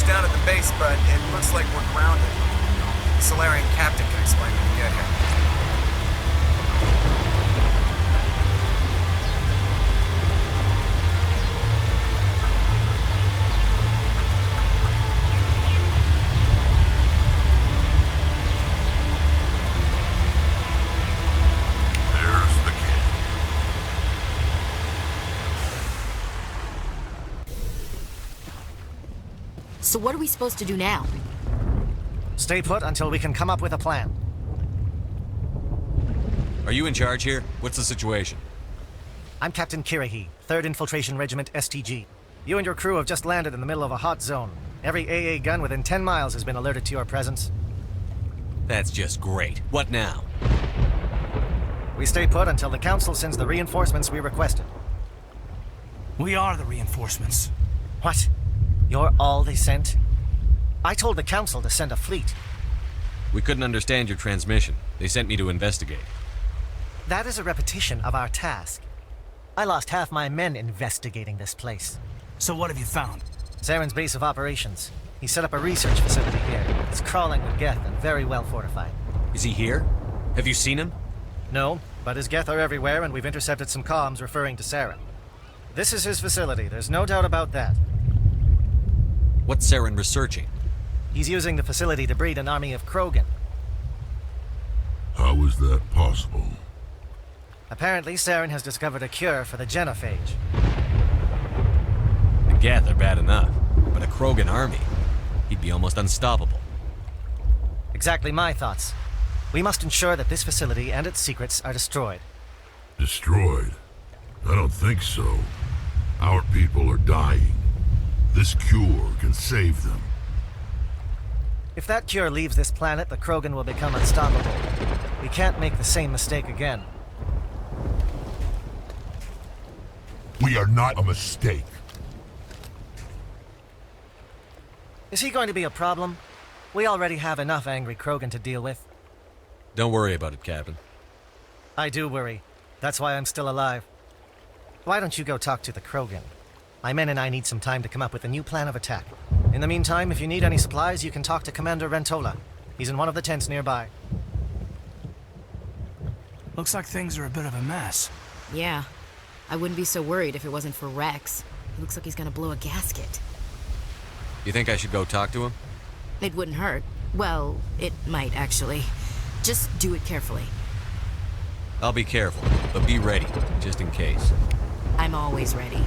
down at the base, but it looks like we're grounded. The Solarian captain can explain when we get here. So what are we supposed to do now? Stay put until we can come up with a plan. Are you in charge here? What's the situation? I'm Captain Kirahi, 3rd Infiltration Regiment STG. You and your crew have just landed in the middle of a hot zone. Every AA gun within 10 miles has been alerted to your presence. That's just great. What now? We stay put until the Council sends the reinforcements we requested. We are the reinforcements. What? You're all they sent? I told the Council to send a fleet. We couldn't understand your transmission. They sent me to investigate. That is a repetition of our task. I lost half my men investigating this place. So what have you found? Saren's base of operations. He set up a research facility here. It's crawling with Geth and very well fortified. Is he here? Have you seen him? No, but his Geth are everywhere and we've intercepted some comms referring to Saren. This is his facility, there's no doubt about that. What's Saren researching? He's using the facility to breed an army of Krogan. How is that possible? Apparently, Saren has discovered a cure for the genophage. The Geth are bad enough, but a Krogan army? He'd be almost unstoppable. Exactly my thoughts. We must ensure that this facility and its secrets are destroyed. Destroyed? I don't think so. Our people are dying. This cure can save them. If that cure leaves this planet, the Krogan will become unstoppable. We can't make the same mistake again. We are not a mistake. Is he going to be a problem? We already have enough angry Krogan to deal with. Don't worry about it, Captain. I do worry. That's why I'm still alive. Why don't you go talk to the Krogan? My men and I need some time to come up with a new plan of attack. In the meantime, if you need any supplies, you can talk to Commander Rentola. He's in one of the tents nearby. Looks like things are a bit of a mess. Yeah. I wouldn't be so worried if it wasn't for Rex. He looks like he's gonna blow a gasket. You think I should go talk to him? It wouldn't hurt. Well, it might actually. Just do it carefully. I'll be careful, but be ready, just in case. I'm always ready.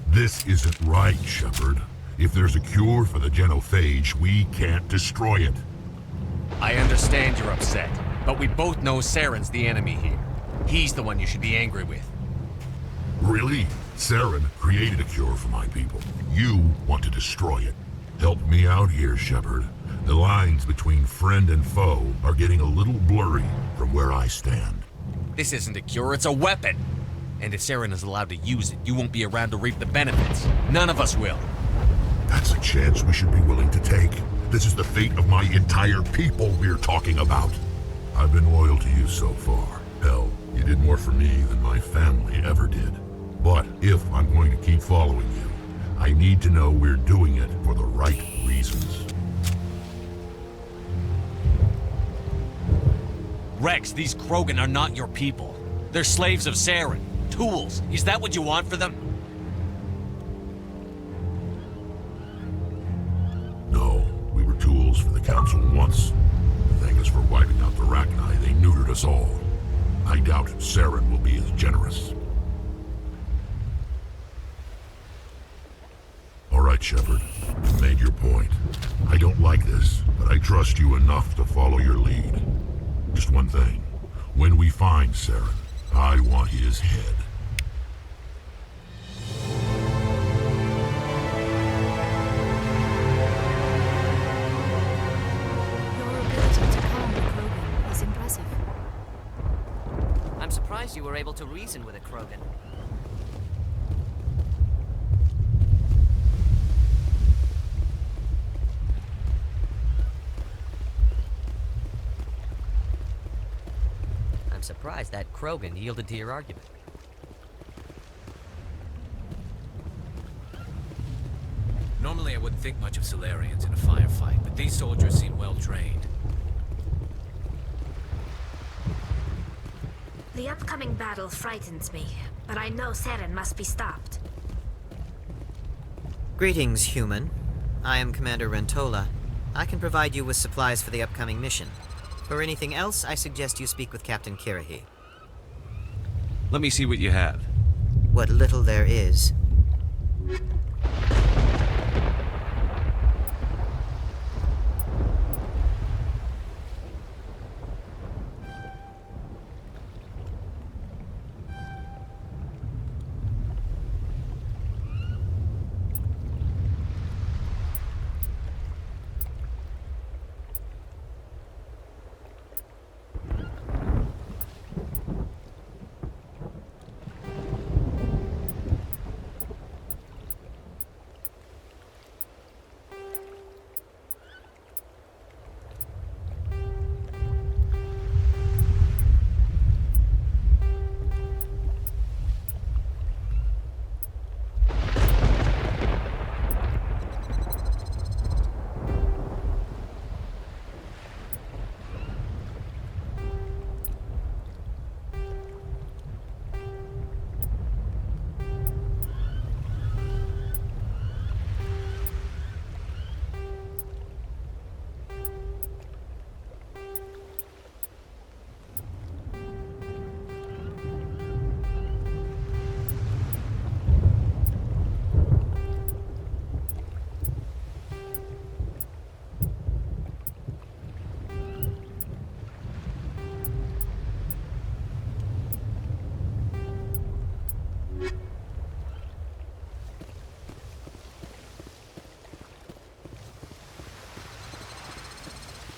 This isn't right, Shepard. If there's a cure for the genophage, we can't destroy it. I understand you're upset, but we both know Saren's the enemy here. He's the one you should be angry with. Really? Saren created a cure for my people. You want to destroy it. Help me out here, Shepard. The lines between friend and foe are getting a little blurry from where I stand. This isn't a cure, it's a weapon! And if Saren is allowed to use it, you won't be around to reap the benefits. None of us will. That's a chance we should be willing to take. This is the fate of my entire people we're talking about. I've been loyal to you so far. Hell, you did more for me than my family ever did. But if I'm going to keep following you, I need to know we're doing it for the right reasons. Rex, these Krogan are not your people. They're slaves of Saren. Tools. Is that what you want for them? No, we were tools for the Council once. Thank us for wiping out the Rachni. They neutered us all. I doubt Saren will be as generous. All right, Shepard. You made your point. I don't like this, but I trust you enough to follow your lead. Just one thing. When we find Saren, I want his head. Your ability to calm the Krogan is impressive. I'm surprised you were able to reason with a Krogan. surprised that Krogan yielded to your argument. Normally I wouldn't think much of Solarians in a firefight, but these soldiers seem well trained. The upcoming battle frightens me, but I know Saren must be stopped. Greetings, human. I am Commander Rentola. I can provide you with supplies for the upcoming mission. For anything else, I suggest you speak with Captain Kirahi. Let me see what you have. What little there is.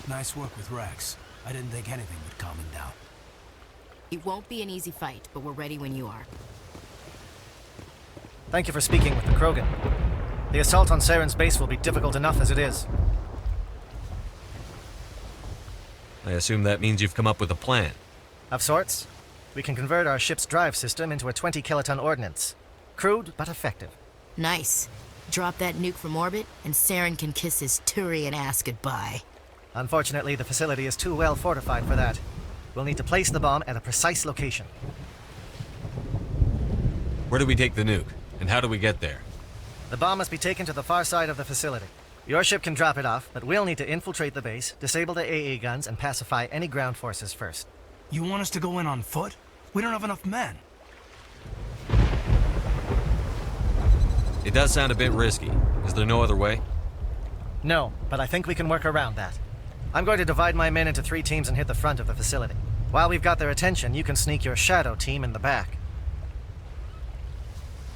Nice work with Rex. I didn't think anything would calm him down. It won't be an easy fight, but we're ready when you are. Thank you for speaking with the Krogan. The assault on Saren's base will be difficult enough as it is. I assume that means you've come up with a plan. Of sorts. We can convert our ship's drive system into a 20-kiloton ordnance. Crude, but effective. Nice. Drop that nuke from orbit, and Saren can kiss his Turian ass goodbye. Unfortunately, the facility is too well fortified for that. We'll need to place the bomb at a precise location. Where do we take the nuke? And how do we get there? The bomb must be taken to the far side of the facility. Your ship can drop it off, but we'll need to infiltrate the base, disable the AA guns, and pacify any ground forces first. You want us to go in on foot? We don't have enough men. It does sound a bit risky. Is there no other way? No, but I think we can work around that. I'm going to divide my men into 3 teams and hit the front of the facility. While we've got their attention, you can sneak your shadow team in the back.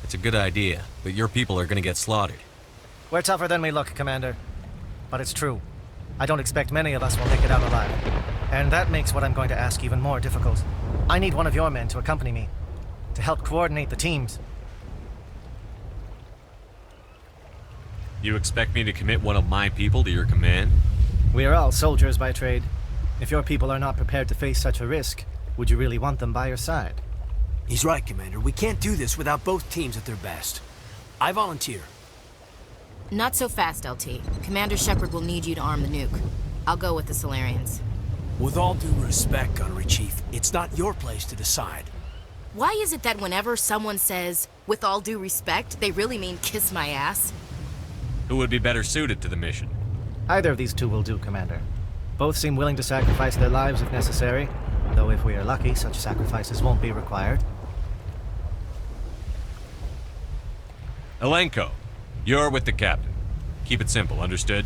It's a good idea, but your people are gonna get slaughtered. We're tougher than we look, Commander. But it's true. I don't expect many of us will make it out alive. And that makes what I'm going to ask even more difficult. I need one of your men to accompany me, to help coordinate the teams. You expect me to commit one of my people to your command? We are all soldiers by trade. If your people are not prepared to face such a risk, would you really want them by your side? He's right, Commander. We can't do this without both teams at their best. I volunteer. Not so fast, LT. Commander Shepard will need you to arm the nuke. I'll go with the Solarians. With all due respect, Gunnery Chief, it's not your place to decide. Why is it that whenever someone says, with all due respect, they really mean kiss my ass? Who would be better suited to the mission? Either of these two will do, Commander. Both seem willing to sacrifice their lives if necessary, though if we are lucky, such sacrifices won't be required. Alenko, you're with the captain. Keep it simple, understood?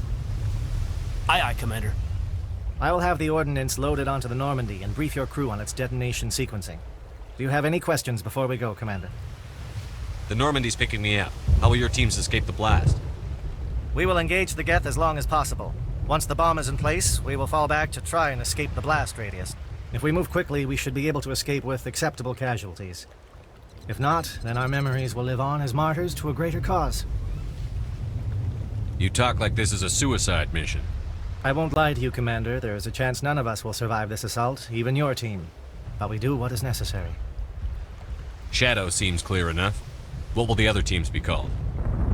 Aye, aye, Commander. I will have the ordnance loaded onto the Normandy and brief your crew on its detonation sequencing. Do you have any questions before we go, Commander? The Normandy's picking me up. How will your teams escape the blast? We will engage the Geth as long as possible. Once the bomb is in place, we will fall back to try and escape the blast radius. If we move quickly, we should be able to escape with acceptable casualties. If not, then our memories will live on as martyrs to a greater cause. You talk like this is a suicide mission. I won't lie to you, Commander. There is a chance none of us will survive this assault, even your team. but we do what is necessary. Shadow seems clear enough. What will the other teams be called?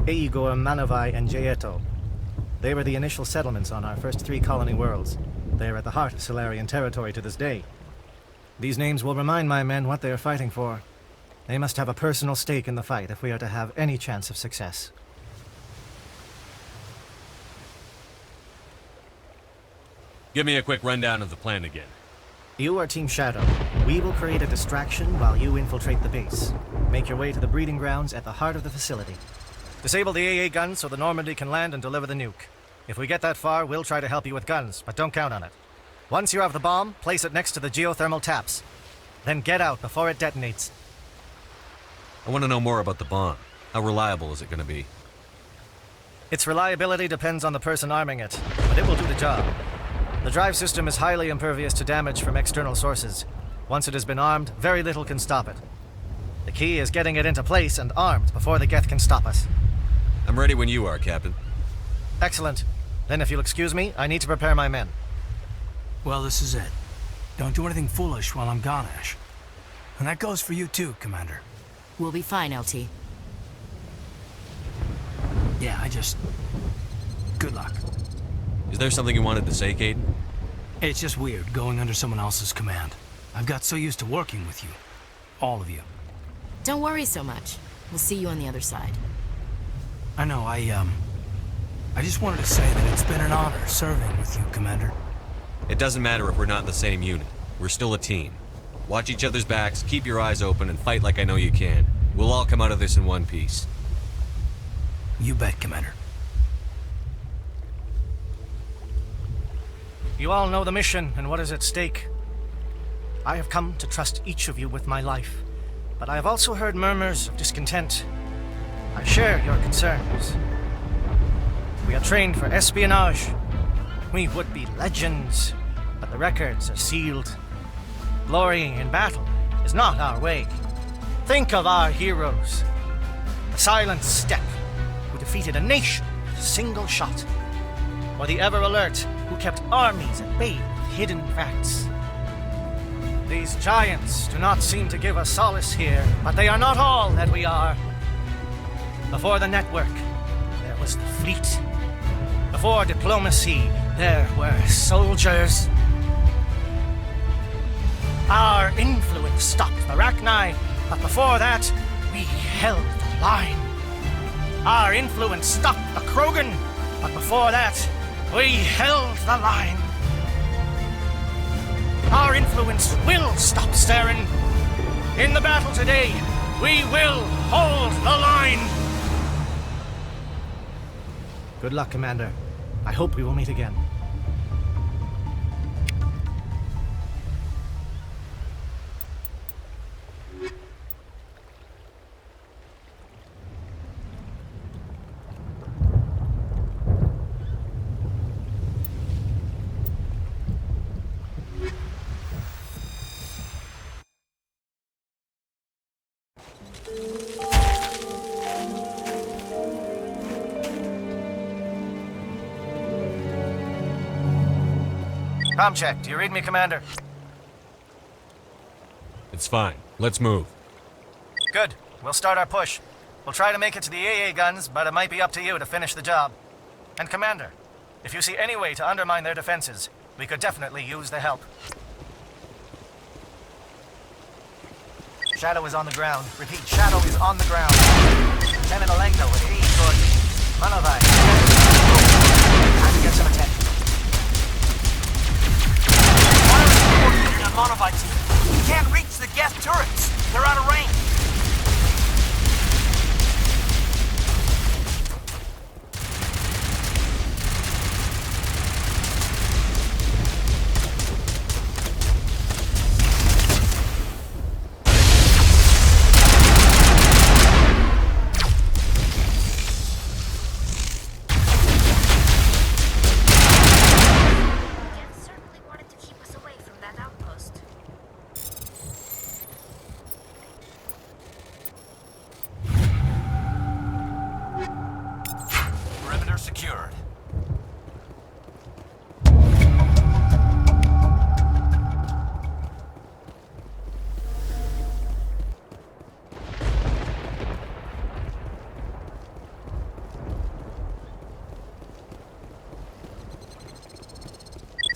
Igor, Manavai, and Jaeto. They were the initial settlements on our first 3 colony worlds. They are at the heart of Solarian territory to this day. These names will remind my men what they are fighting for. They must have a personal stake in the fight if we are to have any chance of success. Give me a quick rundown of the plan again. You are Team Shadow. We will create a distraction while you infiltrate the base. Make your way to the breeding grounds at the heart of the facility. Disable the AA guns so the Normandy can land and deliver the nuke. If we get that far, we'll try to help you with guns, but don't count on it. Once you have the bomb, place it next to the geothermal taps. Then get out before it detonates. I want to know more about the bomb. How reliable is it going to be? Its reliability depends on the person arming it, but it will do the job. The drive system is highly impervious to damage from external sources. Once it has been armed, very little can stop it. The key is getting it into place and armed before the Geth can stop us. I'm ready when you are, Captain. Excellent. Then if you'll excuse me, I need to prepare my men. Well, this is it. Don't do anything foolish while I'm gone, Ash. And that goes for you too, Commander. We'll be fine, LT. Yeah, good luck. Is there something you wanted to say, Kaidan? It's just weird going under someone else's command. I've got so used to working with you. All of you. Don't worry so much. We'll see you on the other side. I know, I just wanted to say that it's been an honor serving with you, Commander. It doesn't matter if we're not in the same unit. We're still a team. Watch each other's backs, keep your eyes open, and fight like I know you can. We'll all come out of this in one piece. You bet, Commander. You all know the mission and what is at stake. I have come to trust each of you with my life, but I have also heard murmurs of discontent. I share your concerns. We are trained for espionage. We would be legends, but the records are sealed. Glory in battle is not our way. Think of our heroes. The Silent Step, who defeated a nation with a single shot. Or the Ever Alert, who kept armies at bay with hidden facts. These giants do not seem to give us solace here, but they are not all that we are. Before the network, there was the fleet. Before diplomacy, there were soldiers. Our influence stopped the Rachni, but before that, we held the line. Our influence stopped the Krogan, but before that, we held the line. Our influence will stop Saren. In the battle today, we will hold the line. Good luck, Commander. I hope we will meet again. Comm check. Do you read me, Commander? It's fine. Let's move. Good. We'll start our push. We'll try to make it to the AA guns, but it might be up to you to finish the job. And Commander, if you see any way to undermine their defenses, we could definitely use the help. Shadow is on the ground. Repeat, Shadow is on the ground. Lieutenant Alenko with aid towards Manavai. Time to get some attention. Manavai team. We can't reach the Geth turrets. They're out of range. Secured.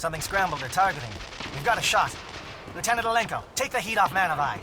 something scrambled or targeting. We've got a shot. Lieutenant Alenko, take the heat off Man of Eye.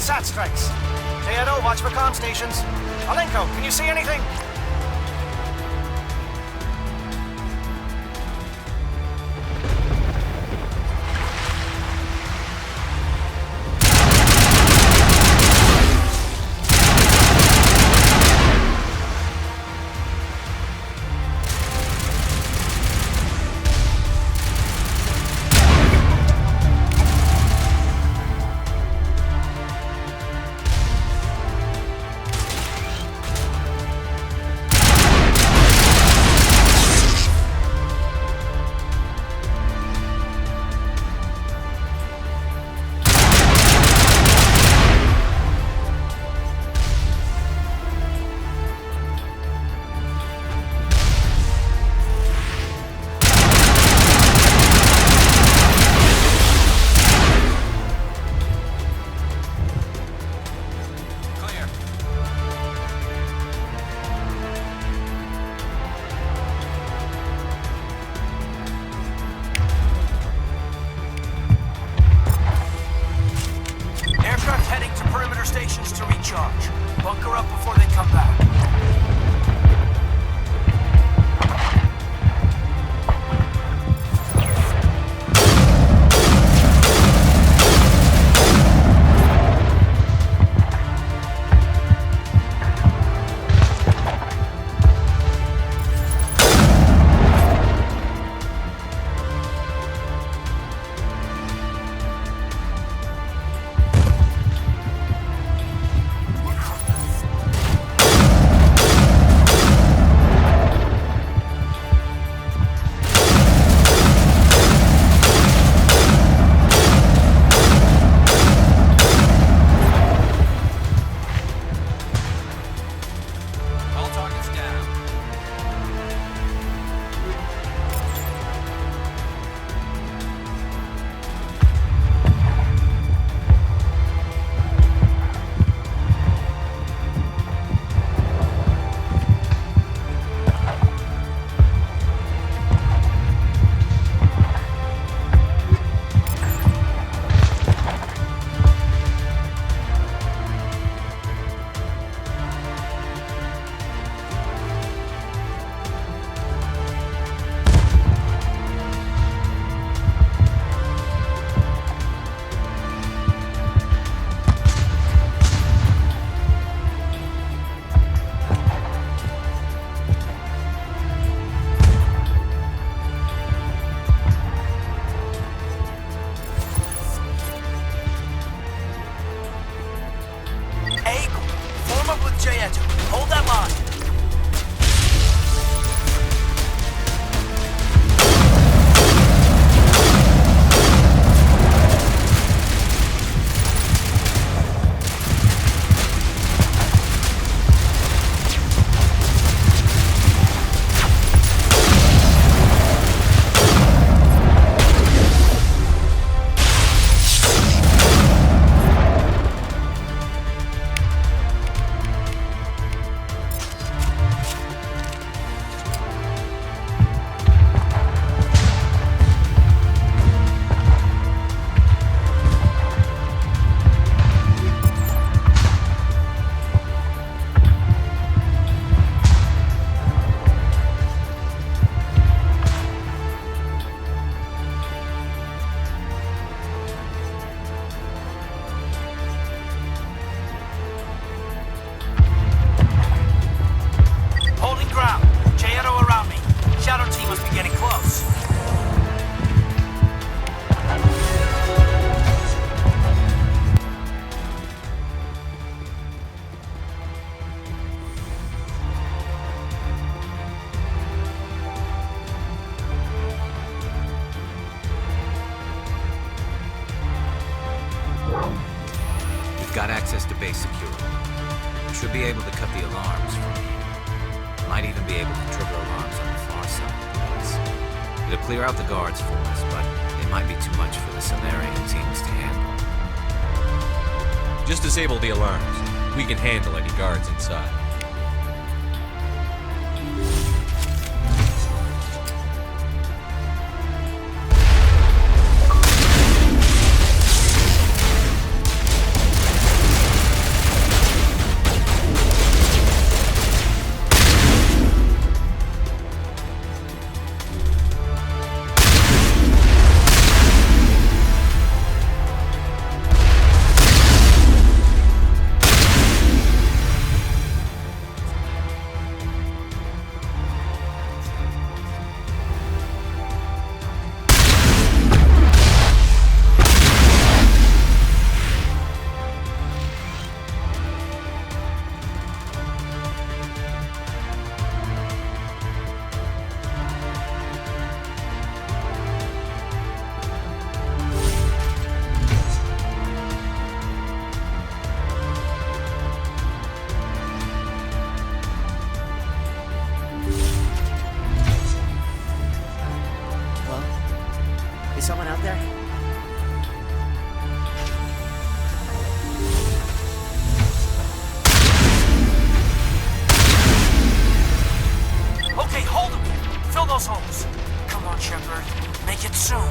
SAT strikes. JNO, watch for comm stations. Alenko, can you see anything? access to base security. We should be able to cut the alarms from here. Might even be able to trigger alarms on the far side of the base. It'll clear out the guards for us, but it might be too much for the Solarian teams to handle. Just disable the alarms. We can handle any guards inside. Is someone out there? Okay, hold him. Fill those holes. Come on, Shepard. Make it soon.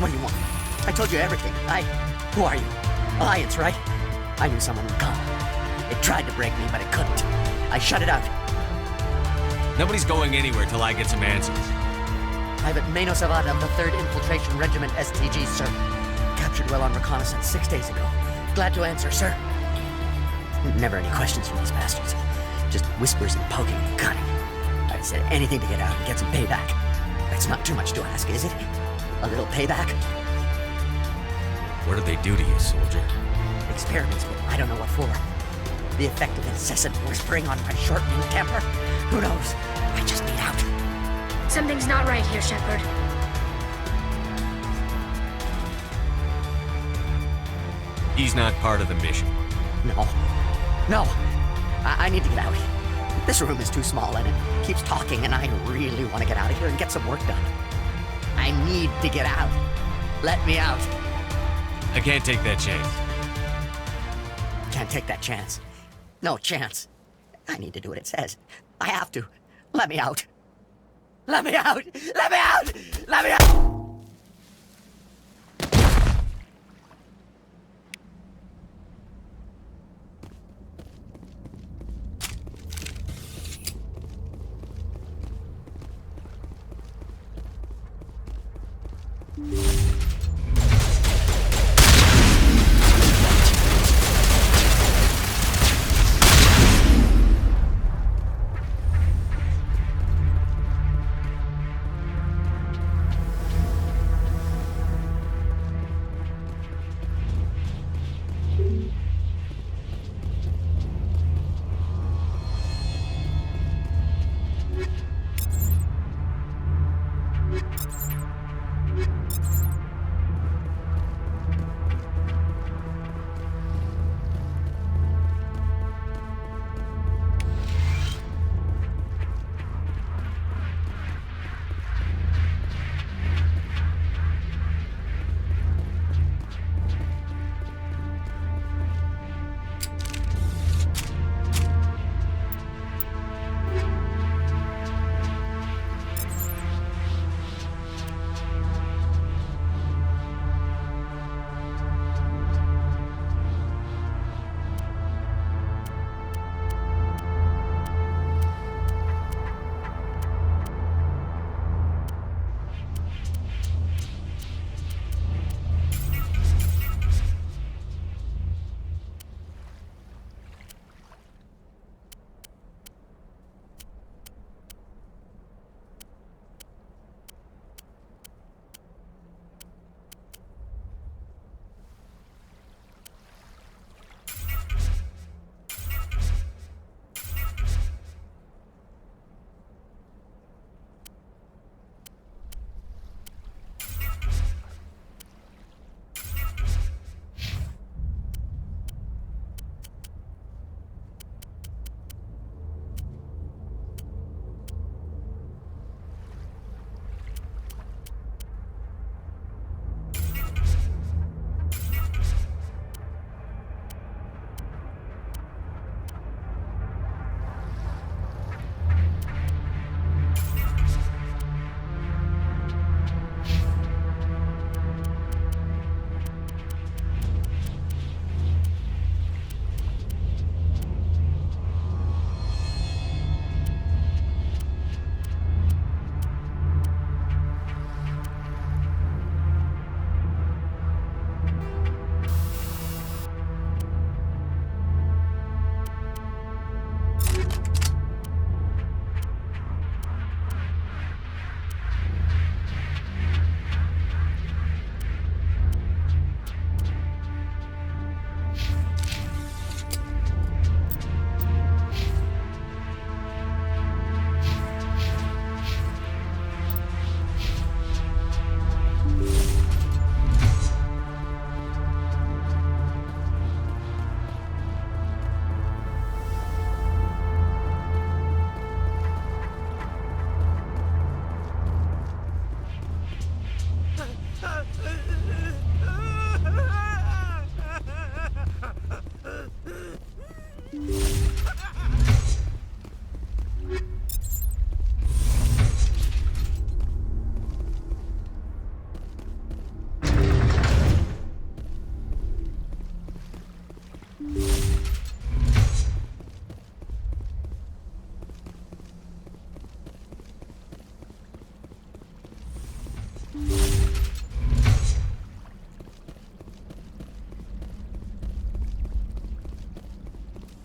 What do you want? I told you everything. Who are you? Alliance, right? I knew someone would come. It tried to break me, but it couldn't. I shut it out. Nobody's going anywhere till I get some answers. Private Mano Savad of the 3rd Infiltration Regiment STG, sir. Captured well on reconnaissance 6 days ago. Glad to answer, sir. Never any questions from these bastards. Just whispers and poking and cutting. I said anything to get out and get some payback. That's not too much to ask, is it? A little payback? What did they do to you, soldier? Experiments, but I don't know what for. The effect of incessant whispering on my short-fused temper? Who knows? I just need out. Something's not right here, Shepard. He's not part of the mission. No. I need to get out. This room is too small and it keeps talking and I really want to get out of here and get some work done. I need to get out. Let me out. I can't take that chance. Can't take that chance. No chance. I need to do what it says. I have to. Let me out. Let me out! Let me out! Let me out!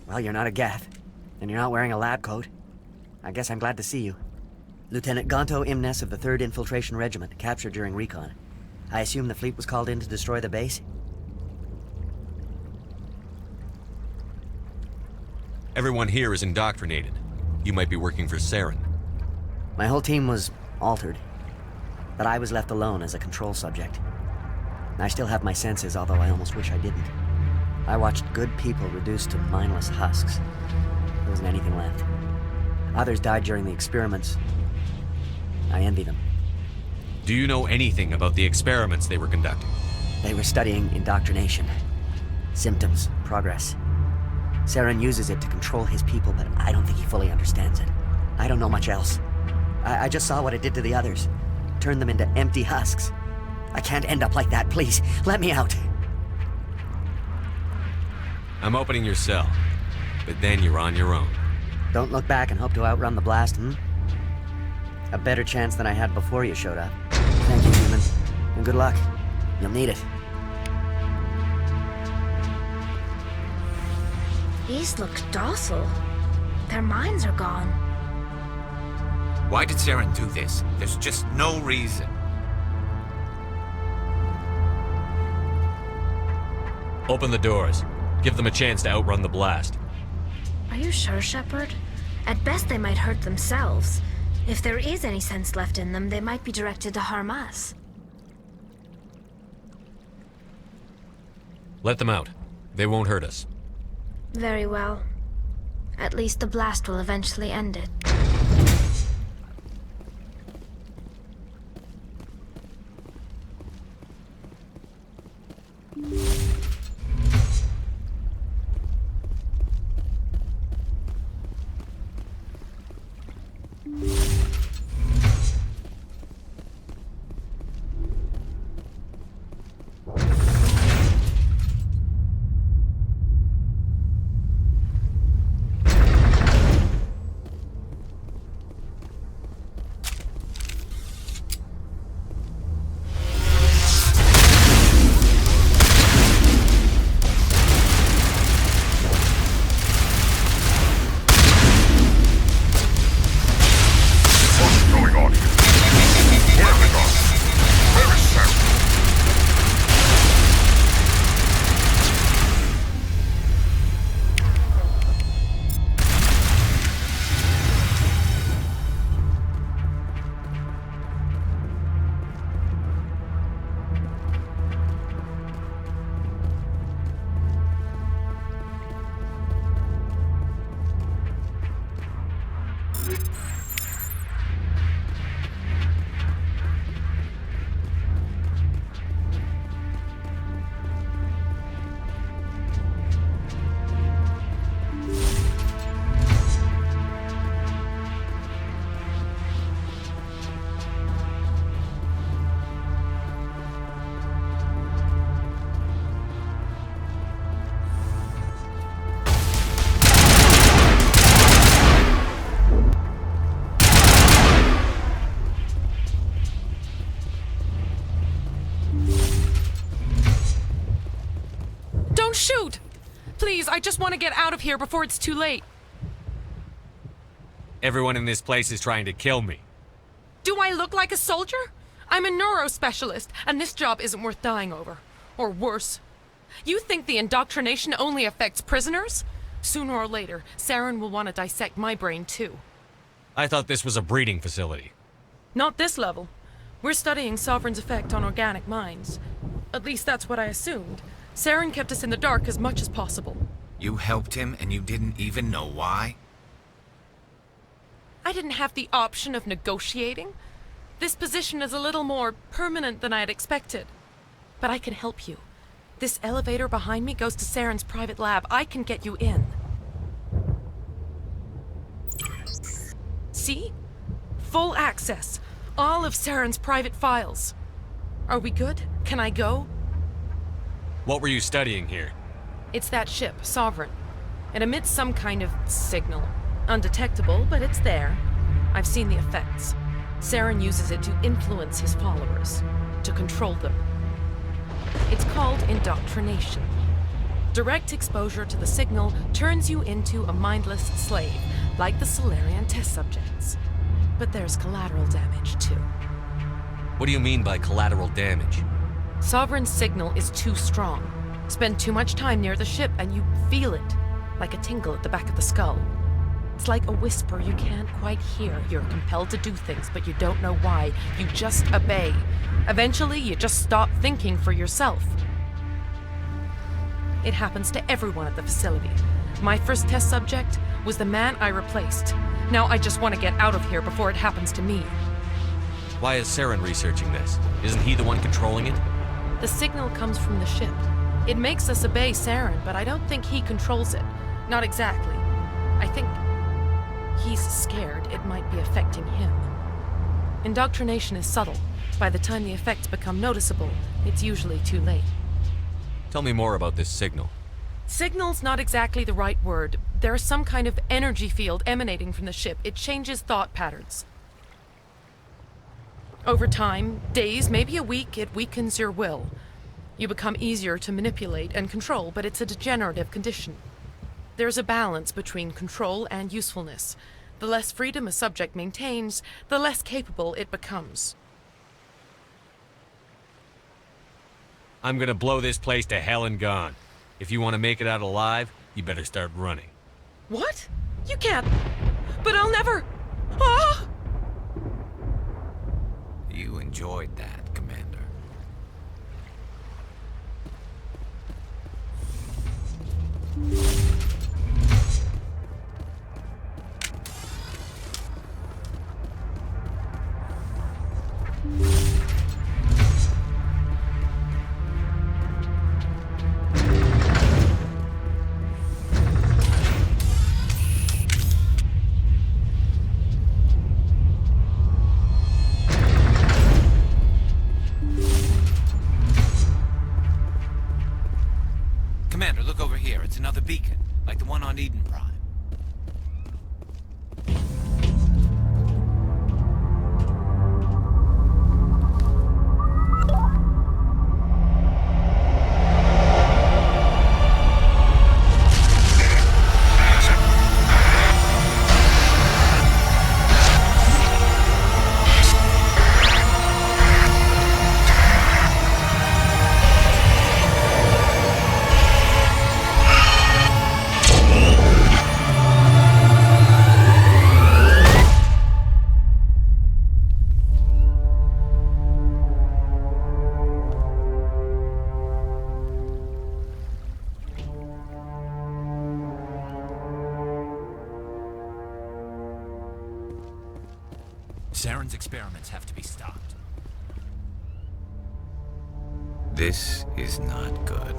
Well, you're not a Geth, and you're not wearing a lab coat. I guess I'm glad to see you. Lieutenant Gonto Imnes of the 3rd Infiltration Regiment, captured during recon. I assume the fleet was called in to destroy the base? Everyone here is indoctrinated. You might be working for Saren. My whole team was altered, but I was left alone as a control subject. I still have my senses, although I almost wish I didn't. I watched good people reduced to mindless husks. There wasn't anything left. Others died during the experiments. I envy them. Do you know anything about the experiments they were conducting? They were studying indoctrination. Symptoms, progress. Saren uses it to control his people, but I don't think he fully understands it. I don't know much else. I just saw what it did to the others. Turned them into empty husks. I can't end up like that, please. Let me out. I'm opening your cell, but then you're on your own. Don't look back and hope to outrun the blast, A better chance than I had before you showed up. Thank you, human. And good luck. You'll need it. These look docile. Their minds are gone. Why did Saren do this? There's just no reason. Open the doors. Give them a chance to outrun the blast. Are you sure, Shepard? At best, they might hurt themselves. If there is any sense left in them, they might be directed to harm us. Let them out. They won't hurt us. Very well. At least the blast will eventually end it. Shoot! Please, I just want to get out of here before it's too late. Everyone in this place is trying to kill me. Do I look like a soldier? I'm a neurospecialist, and this job isn't worth dying over. Or worse. You think the indoctrination only affects prisoners? Sooner or later, Saren will want to dissect my brain too. I thought this was a breeding facility. Not this level. We're studying Sovereign's effect on organic minds. At least that's what I assumed. Saren kept us in the dark as much as possible. You helped him and you didn't even know why? I didn't have the option of negotiating. This position is a little more permanent than I had expected. But I can help you. This elevator behind me goes to Saren's private lab. I can get you in. See? Full access. All of Saren's private files. Are we good? Can I go? What were you studying here? It's that ship, Sovereign. It emits some kind of signal. Undetectable, but it's there. I've seen the effects. Saren uses it to influence his followers, to control them. It's called indoctrination. Direct exposure to the signal turns you into a mindless slave, like the Solarian test subjects. But there's collateral damage, too. What do you mean by collateral damage? Sovereign's signal is too strong. Spend too much time near the ship and you feel it, like a tingle at the back of the skull. It's like a whisper you can't quite hear. You're compelled to do things, but you don't know why. You just obey. Eventually, you just stop thinking for yourself. It happens to everyone at the facility. My first test subject was the man I replaced. Now I just want to get out of here before it happens to me. Why is Saren researching this? Isn't he the one controlling it? The signal comes from the ship. It makes us obey Saren, but I don't think he controls it. Not exactly. I think he's scared it might be affecting him. Indoctrination is subtle. By the time the effects become noticeable, it's usually too late. Tell me more about this signal. Signal's not exactly the right word. There's some kind of energy field emanating from the ship. It changes thought patterns. Over time, days, maybe a week, it weakens your will. You become easier to manipulate and control, but it's a degenerative condition. There's a balance between control and usefulness. The less freedom a subject maintains, the less capable it becomes. I'm gonna blow this place to hell and gone. If you want to make it out alive, you better start running. What? You can't. But I'll never. Ah! You enjoyed that, Commander. Commander, look over here. It's another beacon, like the one on Eden Prime. Saren's experiments have to be stopped. This is not good.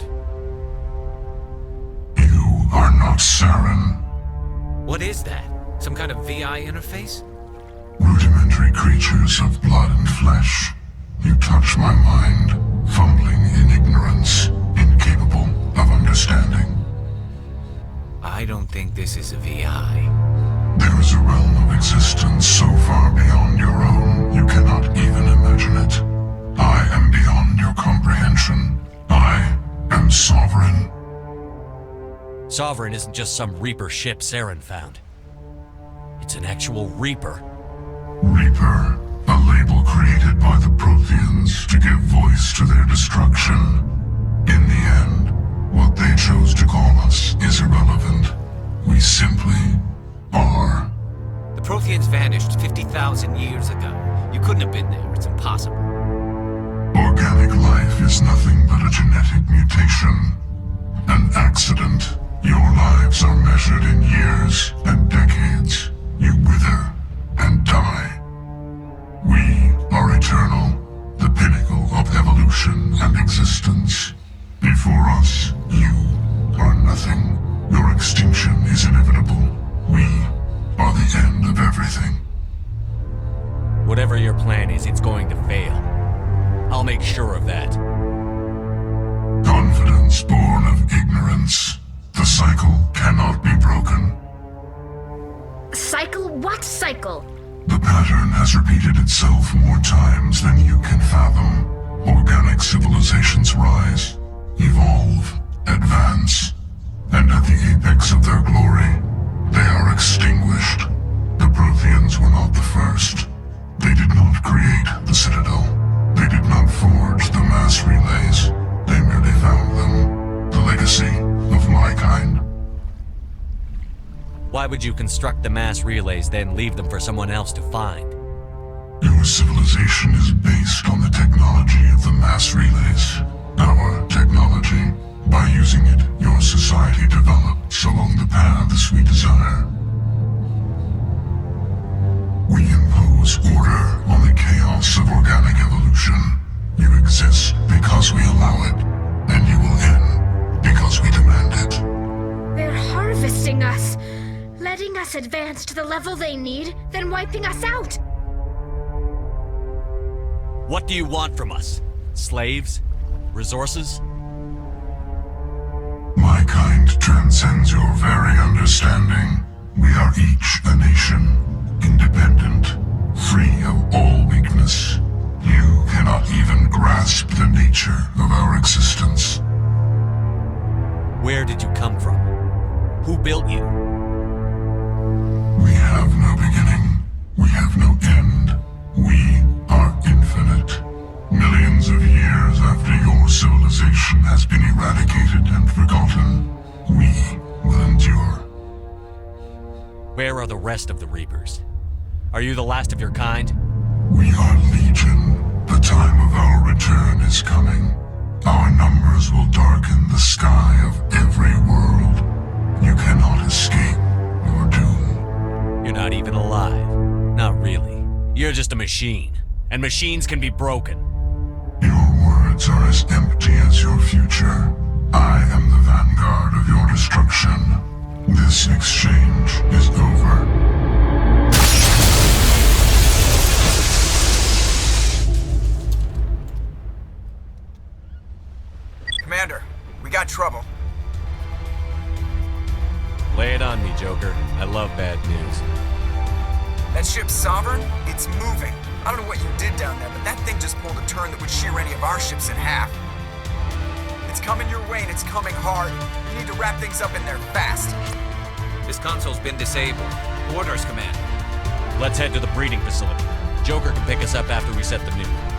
You are not Saren. What is that? Some kind of VI interface? Rudimentary creatures of blood and flesh. You touch my mind, fumbling in ignorance, incapable of understanding. I don't think this is a VI. There is a realm of existence so far beyond your own, you cannot even imagine it. I am beyond your comprehension. I am Sovereign. Sovereign isn't just some Reaper ship Saren found. It's an actual Reaper. Reaper, a label created by the Protheans to give voice to their destruction. In the end, what they chose to call us is irrelevant. We simply are. The Protheans vanished 50,000 years ago. You couldn't have been there. It's impossible. Organic life is nothing but a genetic mutation. An accident. Your lives are measured in years and decades. You wither and die. We are eternal, the pinnacle of evolution and existence. Before us, you are nothing. Your extinction is inevitable. We are the end of everything. Whatever your plan is, it's going to fail. I'll make sure of that. Confidence born of ignorance. The cycle cannot be broken. Cycle? What cycle? The pattern has repeated itself more times than you can fathom. Organic civilizations rise, evolve, advance. And at the apex of their glory, they are extinguished. The Protheans were not the first. They did not create the Citadel. They did not forge the mass relays. They merely found them. The legacy of my kind. Why would you construct the mass relays, then leave them for someone else to find? Your civilization is based on the technology of the mass relays. Our technology. By using it, your society develops along the paths we desire. We impose order on the chaos of organic evolution. You exist because we allow it, and you will end because we demand it. They're harvesting us, letting us advance to the level they need, then wiping us out. What do you want from us? Slaves? Resources? My kind transcends your very understanding. We are each a nation, independent, free of all weakness. You cannot even grasp the nature of our existence. Where did you come from? Who built you? We have no beginning. We have no end. We are infinite. Millions of years after your civilization has been eradicated and forgotten, we will endure. Where are the rest of the Reapers? Are you the last of your kind? We are Legion. The time of our return is coming. Our numbers will darken the sky of every world. You cannot escape your doom. You're not even alive. Not really. You're just a machine. And machines can be broken. Your words are as empty as your future. I am the vanguard of your destruction. This exchange is over. Commander, we got trouble. Lay it on me, Joker. I love bad news. That ship Sovereign, it's moving. I don't know what you did down there, but that thing just pulled a turn that would shear any of our ships in half. It's coming your way and it's coming hard. You need to wrap things up in there fast. This console's been disabled. Orders, Commander. Let's head to the breeding facility. Joker can pick us up after we set the nuke.